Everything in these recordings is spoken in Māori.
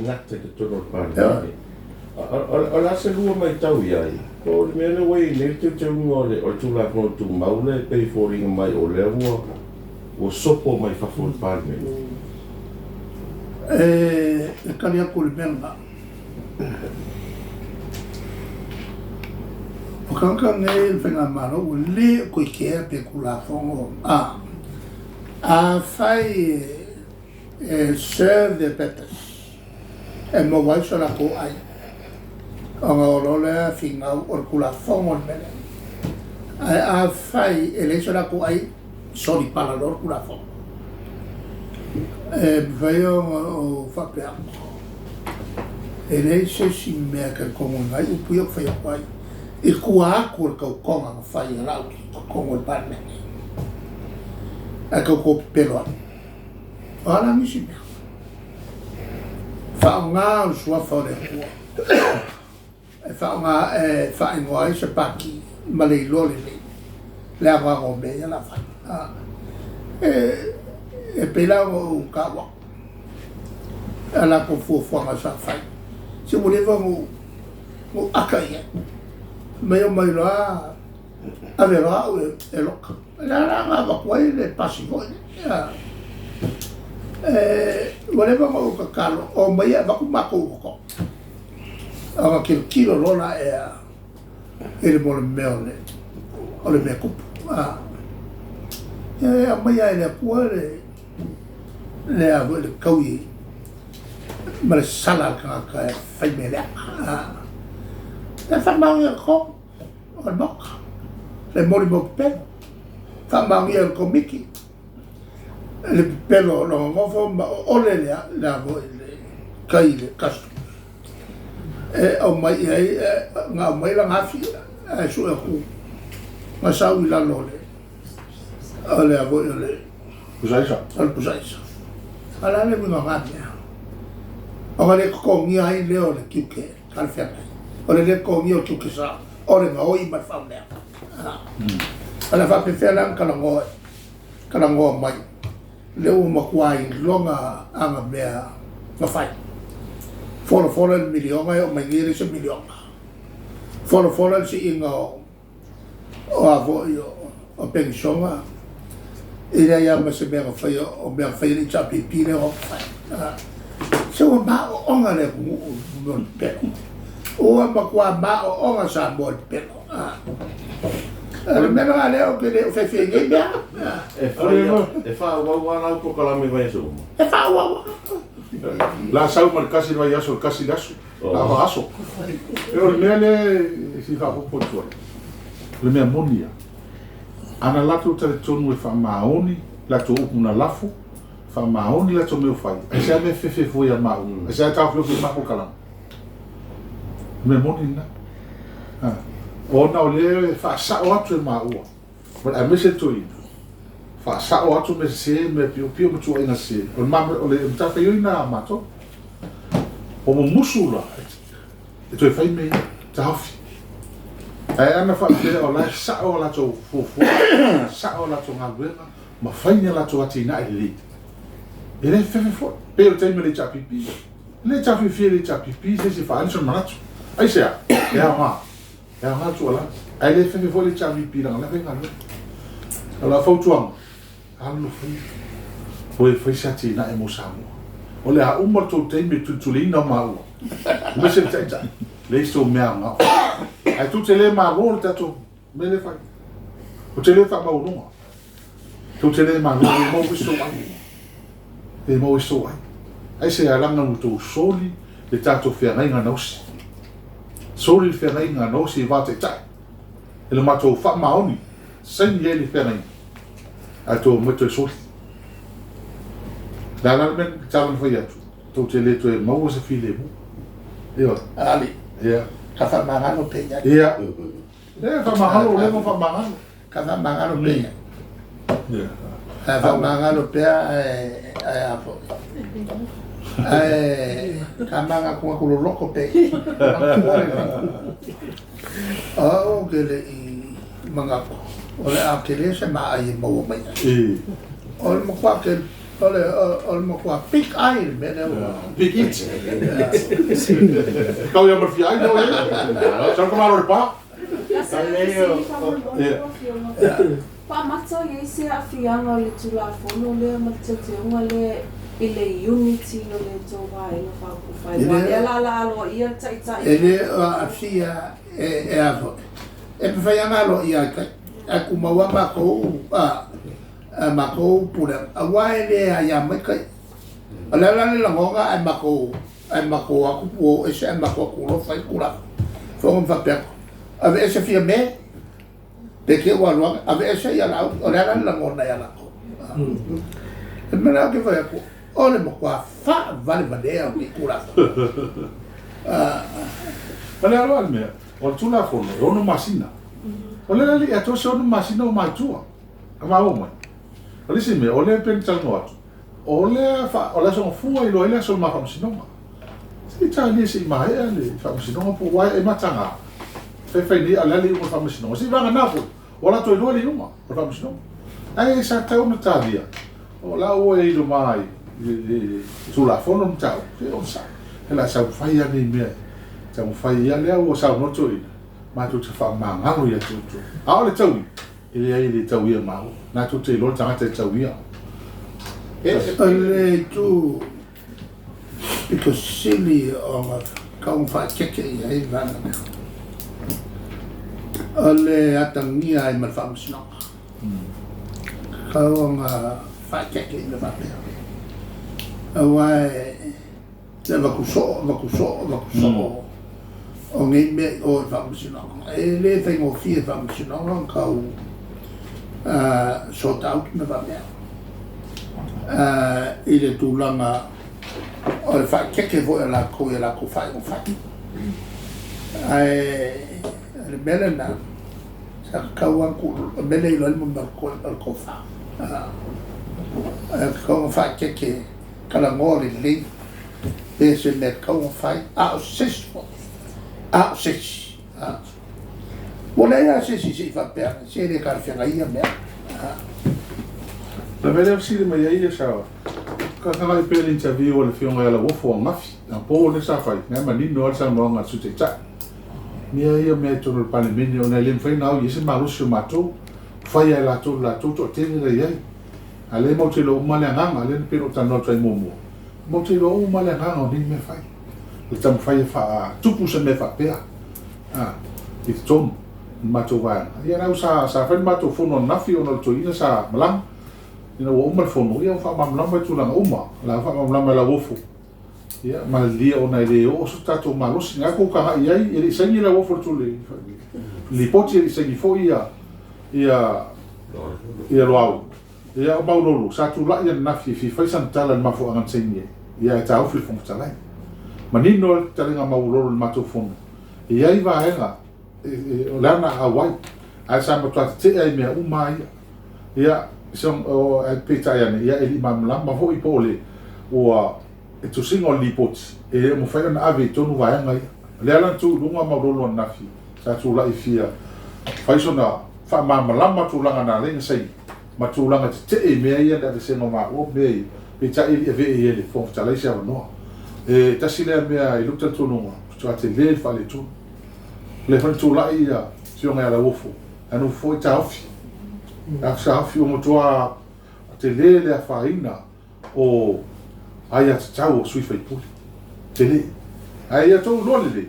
ngata te tono pāne. O la se lua mai tau iai. Ko le mea wei ne te te unga o le tūla kono tū maule pei fōringa mai o le ua o sopo mai whafo le pāne. E kari aku le mea o kanka ngai whenga maro o le koe kea pe kula whongo a whai serve the purpose e mo wai sora ko ai o ngā orole a whingau o kula whongo mele a whai e le sora ko ai sori pala lor kula whongo e whai o whapea e le se si mea ka kongo ngai upi o whai o ai e kua aku o kau konga ma whai a rau ki o kongo i parme a kau ko pelo anu o ala misi mea whao ngā o sua whao re kua e whao ngā e whai ngoa i se paki ma le lole le a wango me i la whai e pela o kawa a la ko fuafuanga sa whai se mo lewa mo aka ia mai o mai loa a vera o e loka la ngā wakuai le pasi hoi whatever mo ka kalo o mai a waku mako uko a wa kilo lona e le mo le mea o le mea kupu a mai a le kua le a le kaui ma le sala ka whai me lea le whamaungi a ko o le moka le mori mo pelo whamaungi a ko miki le pelo lo ngofo ma ole le a voi le kai le kastu o mai ngā mai la ngafi e su e ku ma sau i lalo le a voi le Pusaisa. Al pusaisa ala le mga ngāpia o le kongi ai leo le kiuke kalwhena o le kongi o kiuke sa o le ngoi ma whaunea ala whapewhena kala ngoa mai leo makuai longa anga mea mawhai fora le milionga o mai ngiri se milionga fora si inga o avoi o pengisonga ira ia ma se mea whai o mea whai ni HRPP le o whai se o ma o onga le mo pelo o makua ma o onga sa mo pelo le mena leo ke le fe ngai mea E wha wana au ko kalame vai so. e fa wa La sau mar kasi vai aso kasi laso. La va aso. E o mea le si fa po tu. Le mea monia. Ana latu tale tonu e fa maoni, la tu una lafu, fa maoni la tu meu fai. E se me fe foi a mau. E se ta flo ma ko kalam. Me moni na. Ona o le fa sa o atu ma ua. But I miss it to you. Fa sa o atu me se me pio mo tu ina se. O ma o le ta fa ina ma to. O mo musula. E tu fai me ta hafi. Ai ana fa le o la sa o la to fu sa o la to nga buena. Ma fai ni la to ati na ile. Ele fe fo. Pe o te me le HRPP. Le HRPP le HRPP se fa anso manatu. Ai se a. Ya ma. Ya nga tu ala ai le fe fo le HRPP la na venga ala fo tuang alu foi chati na emoção olha a uma tu tem me tu li na mau mas se tenta le so me ama ai tu te le ma ro ta tu me le fa o te le fa ma no tu te le ma ro mo so ai e mo so ai se ala nga tu soli le tato fe nga nos soli fe nga nos e va te tai ele matou fa maoni sem ele ferem a to muito soli la la men tavan foi atu to te le to e mau se file mu io ali ia ka fa mangano peña ia e fa mahalo le fa mahalo ka fa mangano peña ia ka fa mangano pea e apo kamanga ko ko loko pe oh que le manga o le a que le se ma ai mo mai o mo kwa que ole mo kwa big eye me na big it kau yang berfiai no jangan kemana pak pa matso ye se afianga le tula fono le matso ngale ile unity no le towa e no fa ku fa la lo ia tai ele afia e avo e fa yanga lo ia ka ku mawa ba ko ma ko pura awai le ya mai kai ala la ngoga ai ma ko aku po e se ma ko ku lo fai kula fo fa pe ave ese fia me de que wa lo ave ese ya la ala la ngona ya la ko e me la ke fa ko ole mo kwa fa vale vadea ki kula ale alo me o tula fono o no masina ole la li ato so no masina o mai tua ama o mai ale si me ole pen tal no atu ole fa ole so fu i lo ele so ma fa masina si ta ni si mai ale fa masina po wa e matanga fe ni ale li mo fa masina si va na po ola to lo li uma fa masina ai sa ta una tavia ola o e lo mai tula fono mtau se on sa ela sa fai ani me sa fai ia le o sa no toi ma tu te fa ma ngalo ia tu a ole tau ile tau ia ma na tu te lo tanga te tau ia ele tu because silly on kaum fa cheke ia e vana ole atangia e ma fa msno kaum fa cheke ia vana awai le vakuso o ngai me o vakusino e le tengo fie vakusino kau sort out me va me ile tulanga o le fa keke vo la ko fa ai le melena sa kau anku mele lo mo ko fa ko fa keke kala ngori le ese me kau fai a sis wala ya si fa per se le kar fia ia me la vele si le mai ia sa ka ka pe le interview o le fionga la wo fo mafi na po le sa fai na mani no sa no nga su te ta ni ia me to le pane mini ona le fai na o se malu su mato fai la to te le ia ale mo te lo male nganga ale pe o tano trai momo mo te lo male nganga ni me fai le tam fai fa tupu se me fa pe i ton ma to va ia na sa fa ma to fono na fi ono to ina sa malang ina o mal fono ia fa ma malang tu la uma la fa ma malang la wofo ia ma dia ona ile o so tato ma lo singa ko ka ia i se ni la wofo tu li poti i se ni fo ia lo au ia o maulolo sa tu la ia na fi fai san tala ma fo an senye ia ta o fi fon tala manino tala nga maulolo ma to fon ia i va era o lana Hawaii a sa ma te ai me uma ia son o peta ia e imam la ma fo i pole o e tu singo li pot e mo fai na ave tonu va nga le ala tu lunga maulolo na fi sa tu la i fia fai sona fa ma la tu la na le sei matulanga te e mea ia da se no ma o me pe ta e ve e le fo ta lai sia no e ta sile mea i luta tu no tu ate le fa le tu le fa tu la ia si on ala ofo anu fo ta ofi a sa ofi o motoa te le a faina o aia tau sui fai puli te le aia to lo le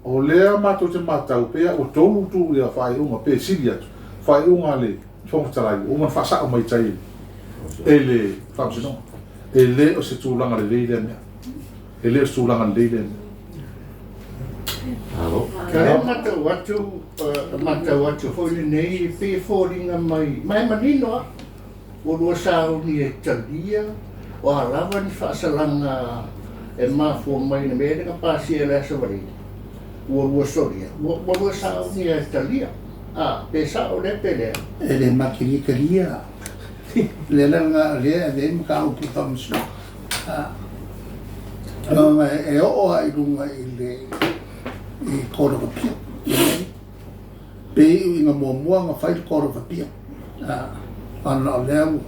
o le ma to te mata o pe o to tu ia fai uma pe silia fai uma le fong talai o man fasa o mai tai ele famsino ele o se tulanga le leile me ele o tulanga le leile alo ka mata watu foi nei pe foringa mai manino o lo sao ni e talia o alava ni fasalanga e ma fo mai ne me ka pasi ele savari o soria o lo sao ni e talia pesa o le pele ele makirikaria le langa le mka o ki famsno e o ai lunga ile i koro pia pe inga mo nga fai koro pia ana leu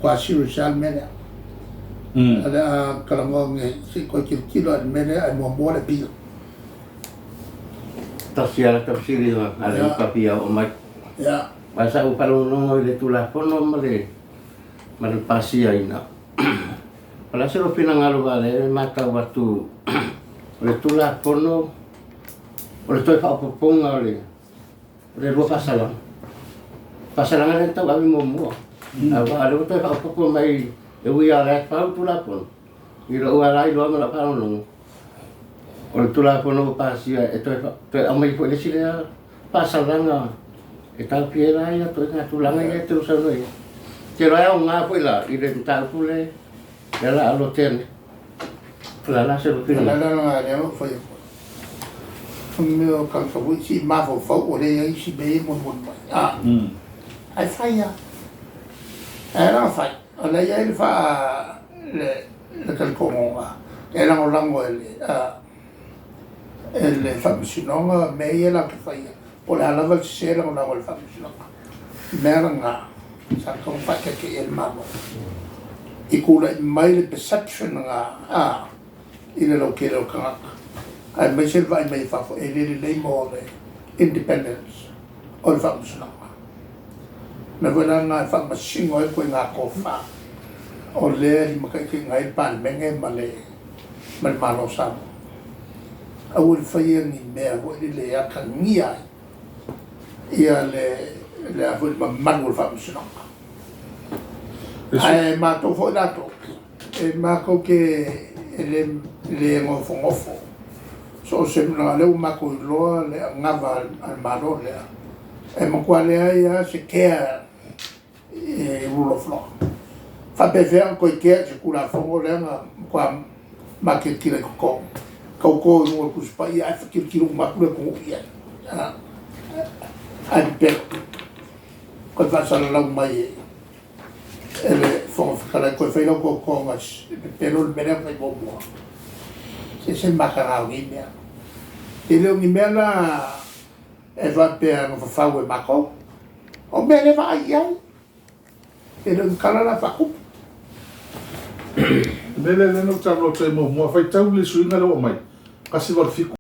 quasi social mene ada kalangong si ko kilo mene ai mo le pi Tusitala tafsiri wa ala papia o mai ya masa upalunongo le tulafono male pasia ina pala sero pinangalo vale mata watu le tulafono o le toi whaapoponga o le rua pasalang pasalangan ito kami mo ale o toi whaapoponga mai e ui ala pau tulafono ira ualai loa mala palunongo o le tulafono pasia e toi amai po le sile pasalanga e tau piela ia toi ngā tulanga ia te usano ia te rai au ngā pui la i re tau pule e la alo tene la se lo pina la ngā reo whai meu kan so si ma fo o le ai si be mo mai ai fai era fai ala ia le fa le kan ko mo era o lango ele fa sinonga me ia la fai o la lava se era una volta sinonga meranga sa con fa che il mamo i cura mai le perception nga il lo che lo ka ai mai se vai mai fa e le mo le independence o fa sinonga na vela nga fa masingo e ko nga ko fa o le ma ka ki ngai pan menge male mal malo sa au le fai ni mea o le a ka ngia ia le a fui manu le whamusinonga. Ai mātou fo dato, e mākou ke le ngofo. So se muna leu mākou i loa le ngava al maro lea. E makua lea ia se kea e rule of law. Whapewhea koe kea se kura fongo lea ngā kua make kire koko. Kau no kuspai ai fikir makule ko ia ai pe ko fa sala la mai ele fo kala ko fe no ko mas pero el mera foi bom se makara ni mea ele ni mera e va pe no fa we mako o mele va ai ele kala la fa ku Mele no talo te mo fai tau le suinga lo mai kasi war fiku